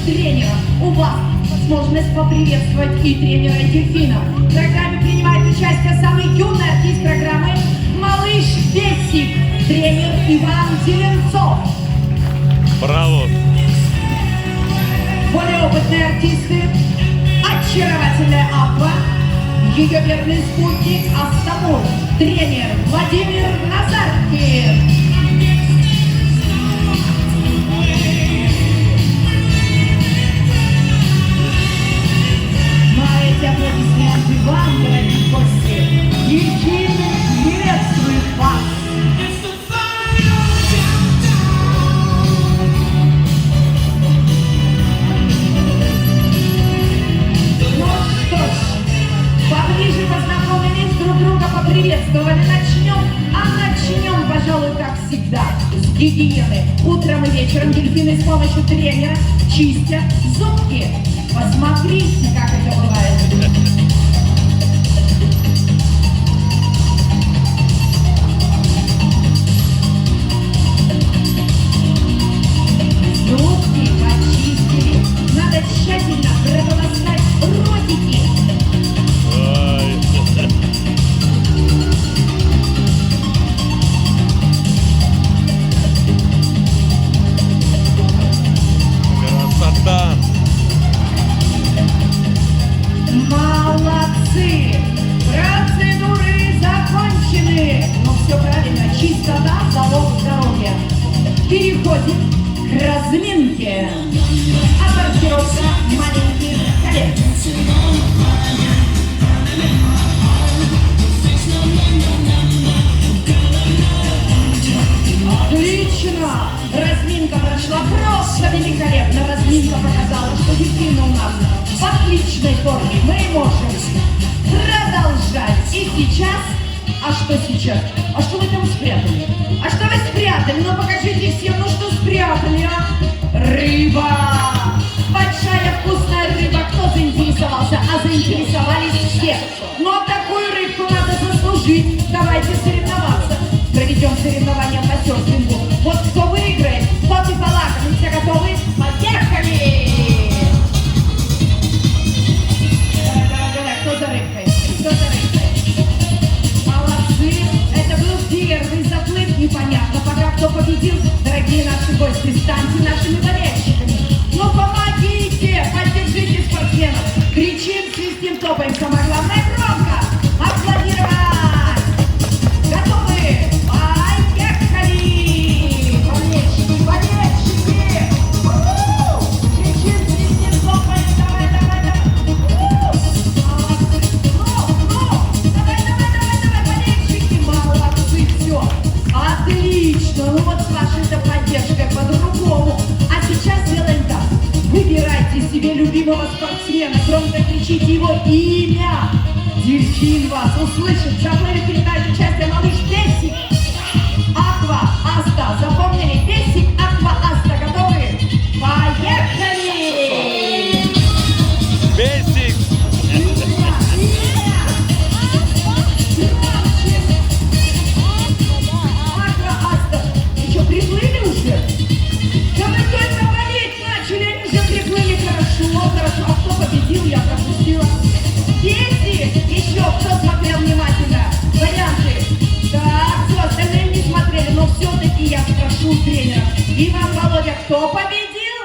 тренером. У вас возможность поприветствовать и тренера, и дельфина. В программе принимает участие самый юный артист программы «Малыш Бесик», тренер Иван Зеленцов. Браво! Более опытные артисты, очаровательная Аква, ее верный спутник Астамур, тренер Владимир Назаркин. Эти аплодисменты вам, дорогие гости. Дельфины приветствует вас. Ну что ж, поближе познакомились, друг друга поприветствовали. Начнем, пожалуй, как всегда, с гигиены. Утром и вечером дельфины с помощью тренера чистят зубки. Посмотрите, как это бывает. Зубки почистили. Надо тщательно прополоскать ротики. Красота! Молодцы! Процедуры закончены! Ну все правильно, чистота – залог здоровья. Переходим к разминке. Абортировка маленьких колец. Отлично! Разминка прошла просто великолепно. Разминка показала, что дельфины у нас в отличной форме. Мы можем продолжать. И сейчас... А что сейчас? А что вы там спрятали? А что вы спрятали? Ну покажите всем, ну что спрятали, а? Рыба! Большая вкусная рыба. Кто заинтересовался? А заинтересовались все. Но такую рыбку надо заслужить. Давайте соревноваться. Проведем соревнования по серфингу. Вот кто выиграет, тот и полакомит. Все готовы? Поехали! Давай, кто за рыбкой? Кто за рыбкой? Молодцы! Это был первый заплыв, непонятно. Пока кто победил, дорогие наши гости, станьте нашими болельщиками. Ну помогите, поддержите спортсменов. Кричим, свистим, топаем. Самое главное громко. Аплодировать! Готовы? Поехали! Болельщики, болельщики! Кричим, свистим, топаем. Давай, давай, давай! Молодцы! Давай, болельщики! Молодцы, все! Отлично! Ну вот с вашей-то поддержкой по-другому. А сейчас сделаем так. Выбирайте себе любимого спортсмена, громко кричите его имя. Дельфин вас услышит. Заплыли, принимает участие малыш Бесик, Аква, Аста. Запомнили? Бесик, Аква, Аста. Готовы? Поехали! Бесик! Аква, Аста. Вы что, приплыли уже? Да вы только болеть начали, они уже приплыли. Хорошо, хорошо. А кто победил? Я пропустила. Бесик! Еще кто смотрел внимательно? Варианты. Так, все, остальные не смотрели, но все-таки я спрошу у тренера. Иван, Володя, кто победил?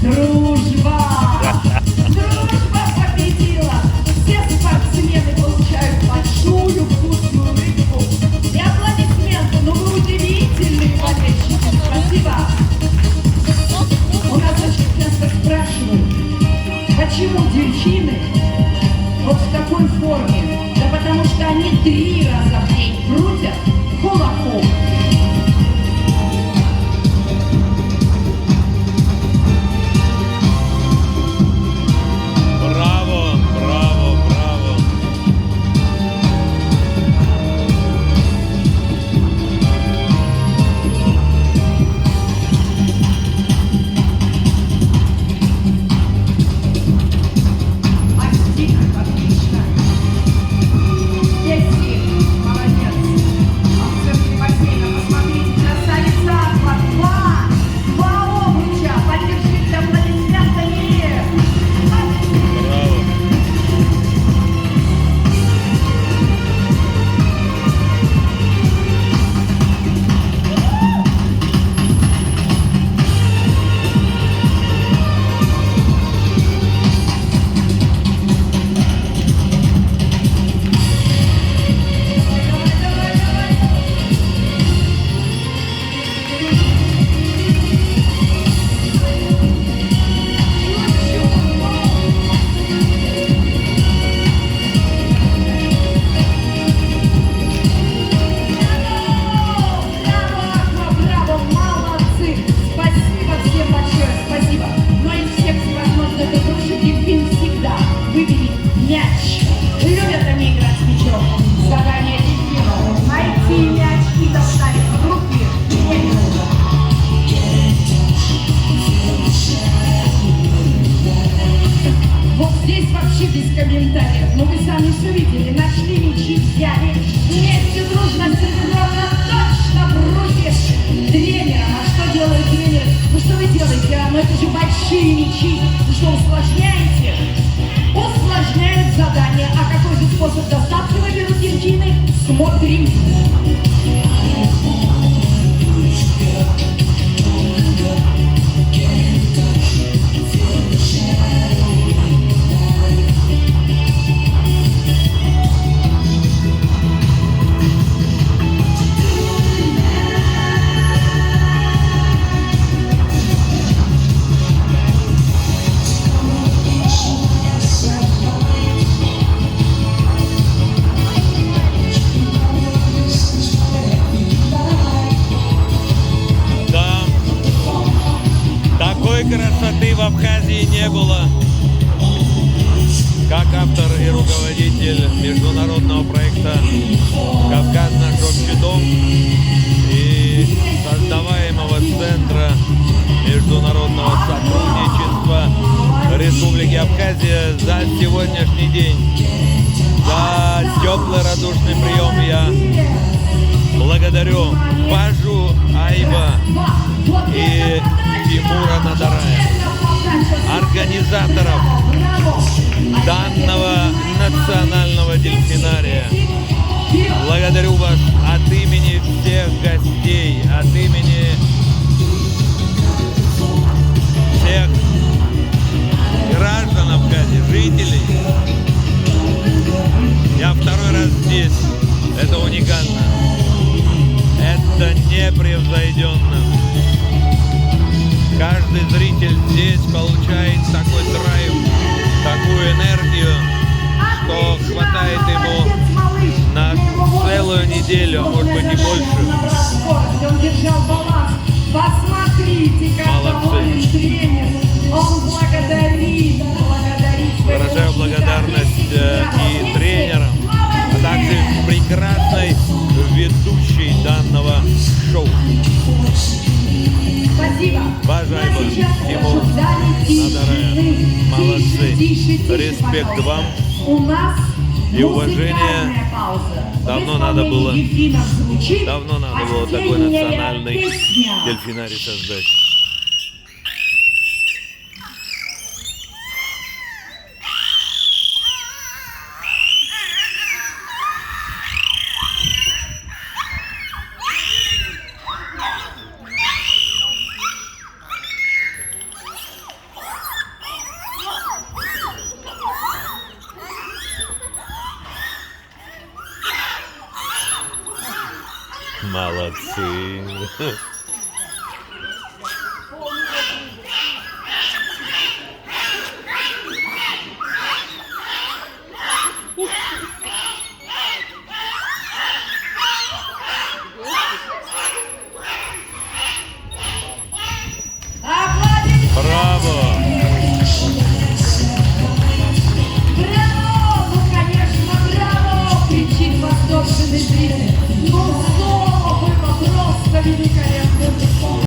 Дружба! Дружба победила! Все спортсмены получают большую вкусную рыбку. И аплодисменты, ну вы удивительные болельщики. Спасибо. У нас очень часто спрашивают, почему дельфины вот в такой форме? Да потому что они 3 раза в день крутят кулаком. Браво, браво, браво! Отлично, отлично. Бесик, молодец. А в центре бассейна посмотрите. Вот здесь вообще без комментариев. Ну вы сами все видели. Нашли мячи, взяли. Вместе дружно, синхронно, точно бросили тренера. А что делает тренер? Ну что вы делаете? Ну это же большие мячи. Вы что, усложняете? Усложняют задание. А какой же способ доставки выберут дельфины? Смотрим. Да, такой красоты в Абхазии не было. Как автор и руководитель международного проекта «Кавказ наш общий дом» и создаваемого Центра международного сотрудничества Республики Абхазия за сегодняшний день, за теплый радушный прием я благодарю Пажу Айва и Тимура Надарая, организаторов данного национального дельфинария. Благодарю вас от имени всех гостей, от имени всех граждан Абхазии, жителей. Я второй раз здесь. Это уникально. Это непревзойденно. Каждый зритель здесь получает такой драйв, такую энергию, что хватает ему на целую неделю, а может быть и больше. Он держал баланс. Посмотрите, как Молодцы. доволен тренер. Он благодарит. Выражаю благодарность и тренерам, а также прекрасной ведущей данного шоу. Спасибо. Бажаева, Тимур Надарая. Молодцы. Респект вам. У нас И уважение. музыкальная пауза. Давно В надо было. исполнении дельфинов звучит Давно надо было такой осенняя национальный песня. дельфинарий создать. Молодцы.